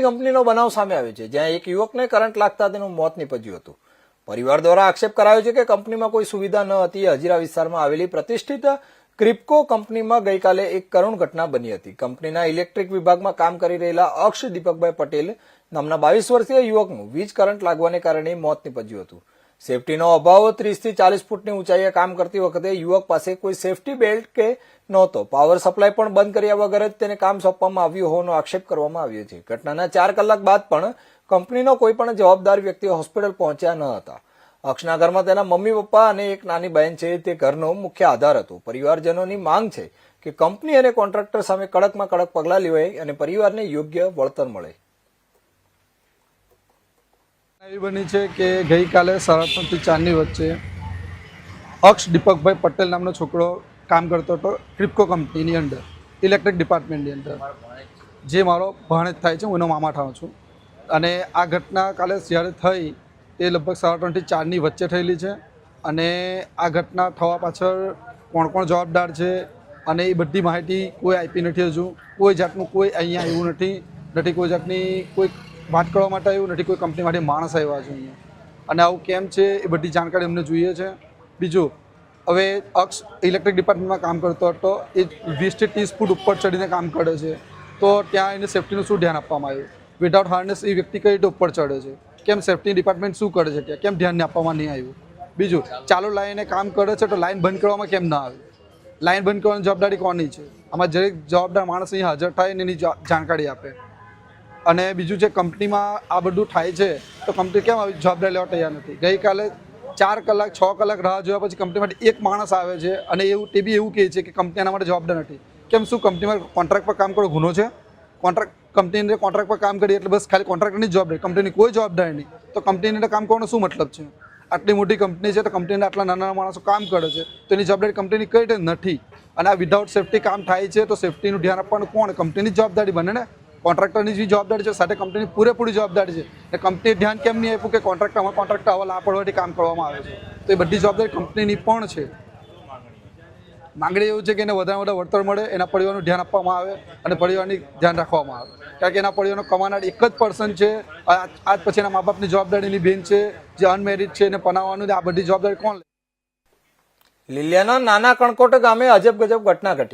કંપનીનો બનાવ સામે આવ્યો છે, જ્યાં એક યુવકને કરંટ લાગતા તેનું મોત નીપજ્યું હતું. પરિવાર દ્વારા આક્ષેપ કરાયો છે કે કંપનીમાં કોઈ સુવિધા ન હતી. હજીરા વિસ્તારમાં આવેલી પ્રતિષ્ઠિત ક્રિપ્કો કંપનીમાં ગઈકાલે એક કરુણ ઘટના બની હતી. કંપનીના ઇલેક્ટ્રિક વિભાગમાં કામ કરી રહેલા અક્ષ દીપકભાઈ પટેલ નામના 22 વર્ષીય યુવકનું વીજ કરંટ લાગવાને કારણે મોત નીપજ્યું હતું. સેફટીનો અભાવ 30 થી 40 ફૂટની ઊંચાઈએ કામ કરતી વખતે યુવક પાસે કોઈ સેફટી બેલ્ટ કે નહોતો. પાવર સપ્લાય પણ બંધ કર્યા વગર જ તેને કામ સોંપવામાં આવ્યું હોવાનો આક્ષેપ કરવામાં આવ્યો છે. ઘટનાના 4 કલાક બાદ પણ કંપનીનો કોઈ પણ જવાબદાર વ્યક્તિ હોસ્પિટલ પહોંચ્યા ન હતા. અક્ષના ઘરમાં તેના મમ્મી પપ્પા અને એક નાની બહેન છે. તે ઘરનો મુખ્ય આધાર હતો. પરિવારજનોની માંગ છે કે કંપની અને કોન્ટ્રાક્ટર સામે કડકમાં કડક પગલાં લેવાય અને પરિવારને યોગ્ય વળતર મળે. એવી બની છે કે ગઈકાલે 3:30 થી 4ની વચ્ચે અક્ષ દીપકભાઈ પટેલ નામનો છોકરો કામ કરતો હતો ક્રિપ્કો કંપનીની અંદર, ઇલેક્ટ્રિક ડિપાર્ટમેન્ટની અંદર, જે મારો ભાણેજ થાય છે. હું એનો મામા થાઉં છું. અને આ ઘટના કાલે જ્યારે થઈ તે લગભગ 3:30 થી 4ની વચ્ચે થયેલી છે. અને આ ઘટના થવા પાછળ કોણ કોણ જવાબદાર છે અને એ બધી માહિતી કોઈ આપી નથી. હજુ કોઈ જાતનું કોઈ અહીંયા આવ્યું નથી. કોઈ જાતની કોઈ વાત કરવા માટે આવ્યું નથી. કોઈ કંપની માટે માણસ આવ્યા છે અહીંયા. અને આવું કેમ છે એ બધી જાણકારી અમને જોઈએ છે. બીજું, હવે અક્ષ ઇલેક્ટ્રિક ડિપાર્ટમેન્ટમાં કામ કરતો હતો. એ 20 થી 30 ફૂટ ઉપર ચડીને કામ કરે છે. તો ત્યાં એને સેફ્ટીનું શું ધ્યાન આપવામાં આવ્યું? વિધાઉટ હાર્નેસ એ વ્યક્તિ કઈ રીતે ઉપર ચડે છે? કેમ સેફ્ટી ડિપાર્ટમેન્ટ શું કરે છે ત્યાં? કેમ ધ્યાન આપવામાં નહીં આવ્યું? બીજું, ચાલુ લાઈને કામ કરે છે તો લાઈન બંધ કરવામાં કેમ ના આવે? લાઈન બંધ કરવાની જવાબદારી કોની છે? આમાં દરેક જવાબદાર માણસ અહીં હાજર થાય ને એની જાણકારી આપે. અને બીજું છે, કંપનીમાં આ બધું થાય છે તો કંપની કેમ આવી જવાબદારી લેવા તૈયાર નથી? ગઈકાલે 4 કલાક 6 કલાક રાહ જોયા પછી કંપની માટે એક માણસ આવે છે અને તે બી એવું કહે છે કે કંપની આના માટે જવાબદાર નથી. કેમ? શું કંપનીમાં કોન્ટ્રાક્ટ પર કામ કરો ગુનો છે? કંપનીને કોન્ટ્રાક્ટ પર કામ કરી એટલે બસ ખાલી કોન્ટ્રાક્ટરની જ જવાબદારી, કંપનીની કોઈ જવાબદારી નહીં. તો કંપનીને કામ કરવાનો શું મતલબ છે? આટલી મોટી કંપની છે તો કંપનીને આટલા નાના માણસો કામ કરે છે તો એની જવાબદારી કંપનીની કઈ રીતે નથી? અને આ વિધાઉટ સેફટી કામ થાય છે તો સેફટીનું ધ્યાન આપવાનું કોણ? કંપનીની જવાબદારી બને ને. કોન્ટ્રાક્ટરની જે જવાબદારી છે સાથે કંપનીની પૂરેપૂરી જવાબદારી છે. એટલે કંપનીએ ધ્યાન કેમ નહીં આપ્યું કે કોન્ટ્રાક્ટર આવા લાપરવાહીથી કામ કરવામાં આવે છે? તો એ બધી જવાબદારી કંપનીની પણ છે. માંગણી એવું છે કે એને વધારે વધારે વળતર મળે, એના પરિવારનું ધ્યાન આપવામાં આવે અને પરિવારની ધ્યાન રાખવામાં આવે. કારણ કે એના પરિવારનો કમાનાર એક જ પર્સન છે. આજ પછી એના મા બાપની જવાબદારી એની બેન છે જે અનમેરિડ છે, એને પનાવવાનું. આ બધી જવાબદારી કોણ લે? લીલિયાના નાના કણકોટ ગામે અજબ ગજબ ઘટના ઘટી.